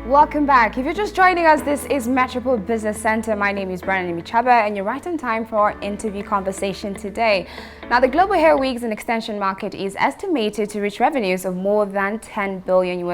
Welcome back. If you're just joining us, this is Metropol Business Center. My name is Brandon Imichaba, and you're right on time for our interview conversation today. Now, the global hair wigs and extension market is estimated to reach revenues of more than $10 billion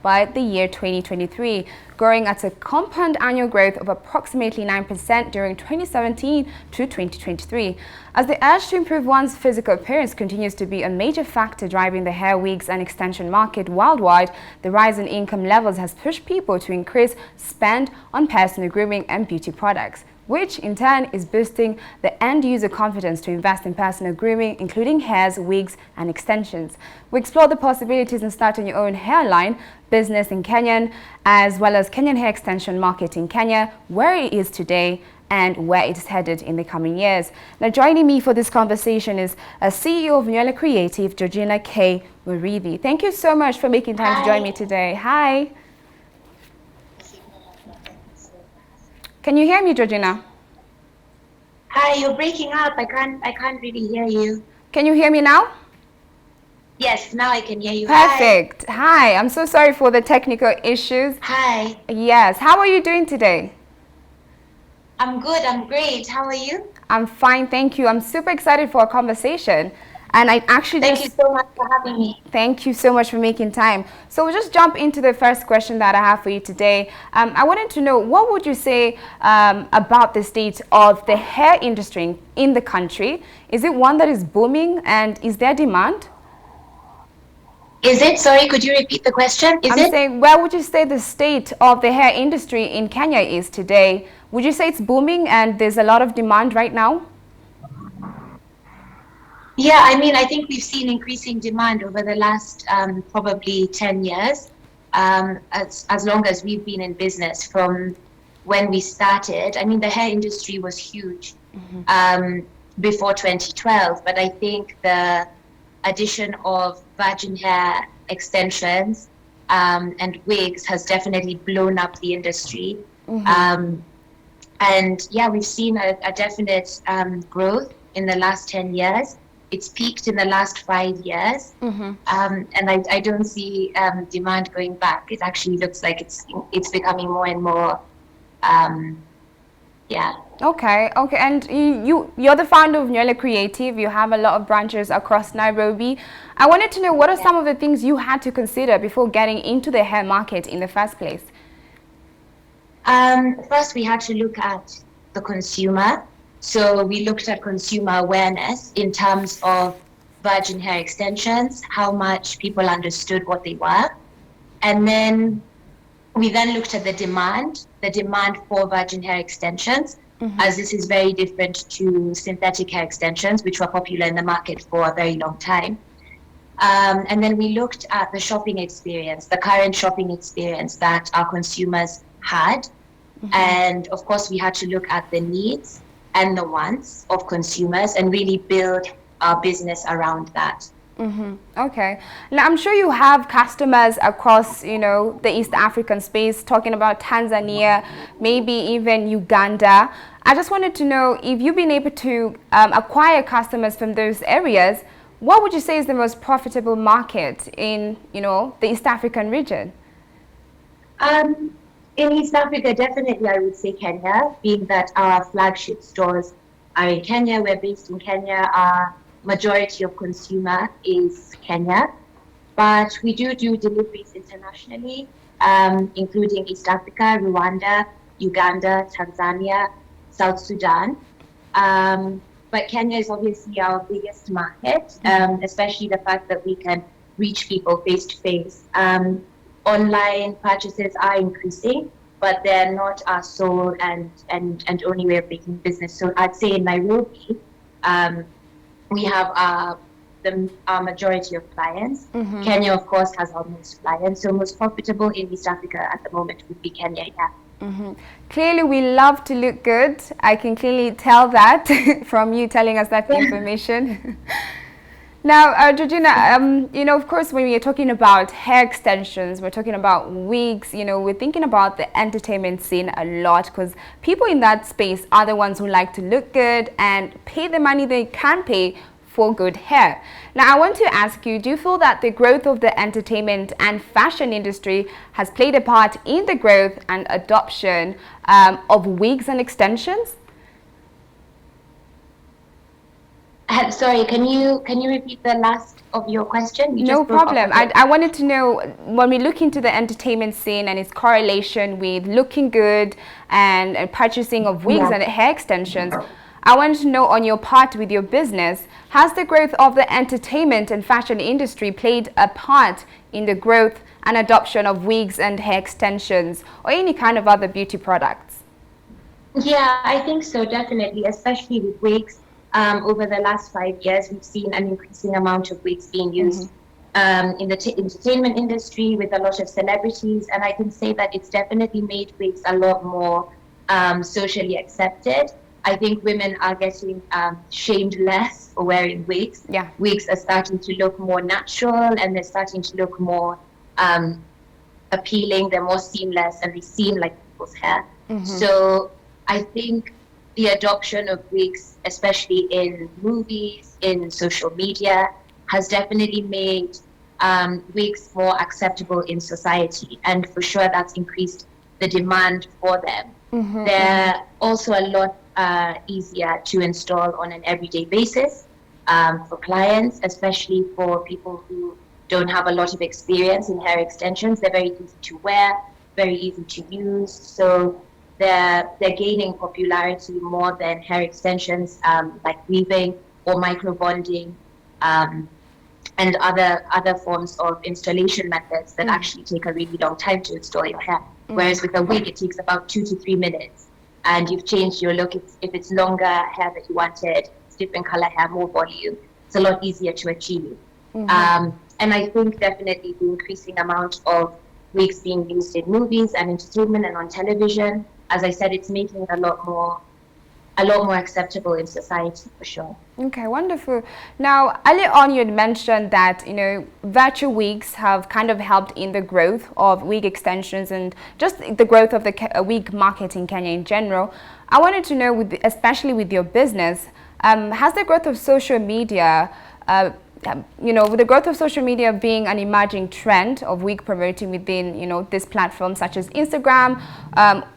by the year 2023, growing at a compound annual growth of approximately 9% during 2017 to 2023. As the urge to improve one's physical appearance continues to be a major factor driving the hair wigs and extension market worldwide, the rise in income levels has pushed people to increase spend on personal grooming and beauty products, which in turn is boosting the end-user confidence to invest in personal grooming, including hairs, wigs, and extensions. We explore the possibilities in starting your own hairline business in Kenya, as well as Kenyan hair extension market in Kenya, where it is today, and where it is headed in the coming years. Now, joining me for this conversation is a CEO of Nywele Creative, Georgina K. Muridhi. Thank you so much for making time to join me today. Hi. Can you hear me, Georgina? Hi, you're breaking up. I can't really hear you. Can you hear me now? Yes, now I can hear you. Perfect. Hi. I'm so sorry for the technical issues. Hi. Yes. How are you doing today? I'm good. I'm great. How are you? I'm fine, thank you. I'm super excited for our conversation. And I actually Thank you so much for having me. Thank you so much for making time. So we'll just jump into the first question that I have for you today. I wanted to know, what would you say about the state of the hair industry in the country? Is it one that is booming, and is there demand? Is it? Sorry, could you repeat the question? I'm saying, where would you say the state of the hair industry in Kenya is today? Would you say it's booming and there's a lot of demand right now? Yeah, I mean, I think we've seen increasing demand over the last probably 10 years, as long as we've been in business from when we started. I mean, the hair industry was huge before 2012, but I think the addition of virgin hair extensions and wigs has definitely blown up the industry. And yeah, we've seen a definite growth in the last 10 years. It's peaked in the last 5 years. And I don't see demand going back. It actually looks like it's becoming more and more, yeah. Okay. And you're the founder of Nywele Creative. You have a lot of branches across Nairobi. I wanted to know, what are some of the things you had to consider before getting into the hair market in the first place? First, we had to look at the consumer. So we looked at consumer awareness in terms of virgin hair extensions, how much people understood what they were. And then we then looked at the demand for virgin hair extensions, as this is very different to synthetic hair extensions, which were popular in the market for a very long time. And then we looked at the shopping experience, the current shopping experience that our consumers had. And of course, we had to look at the needs and the wants of consumers and really build our business around that. Okay. Now, I'm sure you have customers across, the East African space, talking about Tanzania, maybe even Uganda. I just wanted to know, if you've been able to acquire customers from those areas, what would you say is the most profitable market in, the East African region? In East Africa, definitely I would say Kenya, being that our flagship stores are in Kenya. We're based in Kenya. Our majority of consumer is Kenya. But we do deliveries internationally, including East Africa, Rwanda, Uganda, Tanzania, South Sudan. But Kenya is obviously our biggest market, especially the fact that we can reach people face to face. Online purchases are increasing, but they're not our sole and only way of making business. So I'd say in Nairobi, we have our majority of clients. Kenya, of course, has our most clients. So most profitable in East Africa at the moment would be Kenya, yeah. Clearly, we love to look good. I can clearly tell that from you telling us that information. Now, Georgina, of course, when we are talking about hair extensions, we're talking about wigs, we're thinking about the entertainment scene a lot, because people in that space are the ones who like to look good and pay the money they can pay for good hair. Now, I want to ask you, do you feel that the growth of the entertainment and fashion industry has played a part in the growth and adoption of wigs and extensions? Sorry, can you repeat the last of your question? No problem. I wanted to know, when we look into the entertainment scene and its correlation with looking good and purchasing of wigs and hair extensions, I wanted to know, on your part with your business, has the growth of the entertainment and fashion industry played a part in the growth and adoption of wigs and hair extensions or any kind of other beauty products? Yeah, I think so, definitely, especially with wigs. Over the last 5 years, we've seen an increasing amount of wigs being used in the entertainment industry with a lot of celebrities. And I can say that it's definitely made wigs a lot more socially accepted. I think women are getting shamed less for wearing wigs. Yeah. Wigs are starting to look more natural, and they're starting to look more appealing. They're more seamless, and they seem like people's hair. So I think the adoption of wigs, especially in movies, in social media, has definitely made wigs more acceptable in society. And for sure, that's increased the demand for them. They're also a lot easier to install on an everyday basis for clients, especially for people who don't have a lot of experience in hair extensions. They're very easy to wear, very easy to use. So they're gaining popularity more than hair extensions like weaving or micro bonding and other forms of installation methods that actually take a really long time to install your hair. Whereas with a wig, it takes about 2 to 3 minutes, and you've changed your look. If it's longer hair that you wanted, it's different color hair, more volume, it's a lot easier to achieve. And I think definitely the increasing amount of wigs being used in movies and entertainment and on television, as I said, it's making it a lot more acceptable in society, for sure. Okay, wonderful. Now, earlier on, you had mentioned that, virtual wigs have kind of helped in the growth of wig extensions and just the growth of the wig market in Kenya in general. I wanted to know, especially with your business, has the growth of social media, with the growth of social media being an emerging trend of wig promoting within, this platform such as Instagram,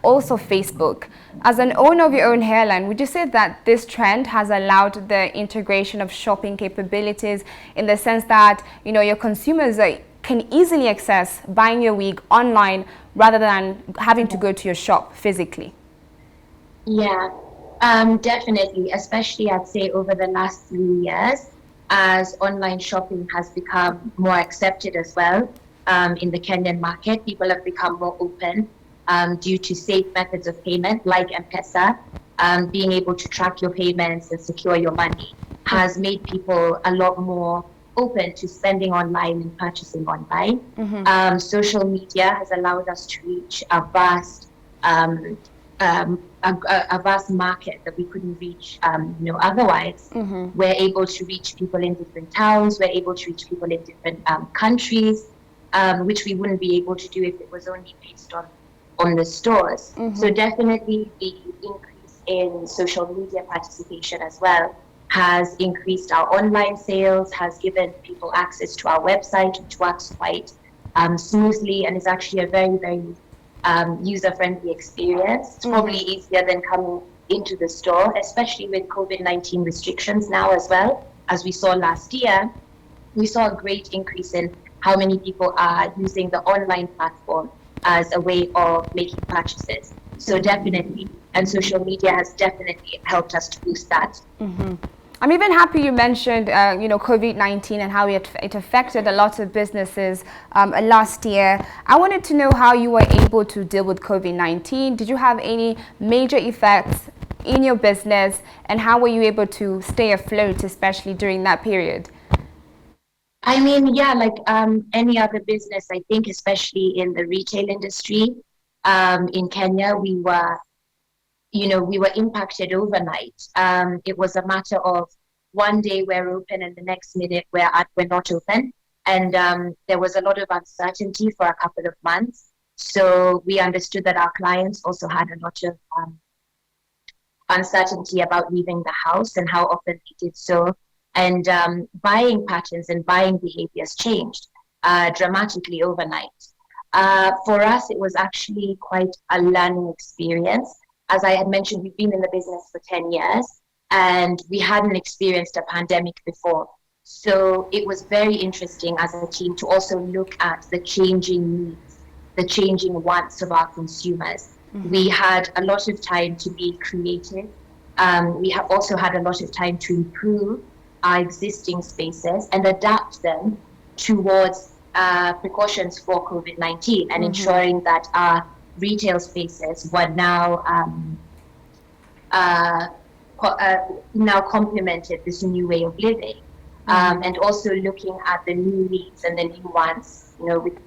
also Facebook. As an owner of your own hairline, would you say that this trend has allowed the integration of shopping capabilities in the sense that, your consumers can easily access buying your wig online rather than having to go to your shop physically? Yeah, definitely, especially I'd say over the last 3 years, as online shopping has become more accepted as well in the Kenyan market. People have become more open due to safe methods of payment like M-Pesa. Being able to track your payments and secure your money has made people a lot more open to spending online and purchasing online. Social media has allowed us to reach a vast market that we couldn't reach, otherwise. We're able to reach people in different towns. We're able to reach people in different countries, which we wouldn't be able to do if it was only based on the stores. So definitely the increase in social media participation as well has increased our online sales, has given people access to our website, which works quite smoothly and is actually a very, very user-friendly experience. It's probably easier than coming into the store, especially with COVID-19 restrictions now as well. As we saw last year, we saw a great increase in how many people are using the online platform as a way of making purchases. So definitely, and social media has definitely helped us to boost that. I'm even happy you mentioned, COVID-19 and how it affected a lot of businesses last year. I wanted to know how you were able to deal with COVID-19. Did you have any major effects in your business, and how were you able to stay afloat, especially during that period? I mean, yeah, like any other business, I think, especially in the retail industry in Kenya, we were impacted overnight. It was a matter of one day we're open and the next minute we're not open. And there was a lot of uncertainty for a couple of months. So we understood that our clients also had a lot of uncertainty about leaving the house and how often they did so. And buying patterns and buying behaviors changed dramatically overnight. For us, it was actually quite a learning experience. As I had mentioned, we've been in the business for 10 years and we hadn't experienced a pandemic before. So it was very interesting as a team to also look at the changing needs, the changing wants of our consumers. We had a lot of time to be creative. We have also had a lot of time to improve our existing spaces and adapt them towards precautions for COVID-19 and ensuring that our retail spaces were now complemented this new way of living. And also looking at the new needs and the new wants, with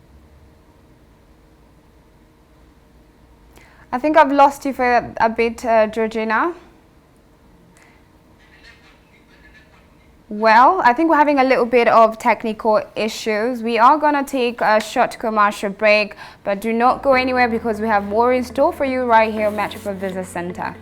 I think I've lost you for a bit, Georgina. Well, I think we're having a little bit of technical issues. We are going to take a short commercial break, but do not go anywhere because we have more in store for you right here at Metropol Business Center.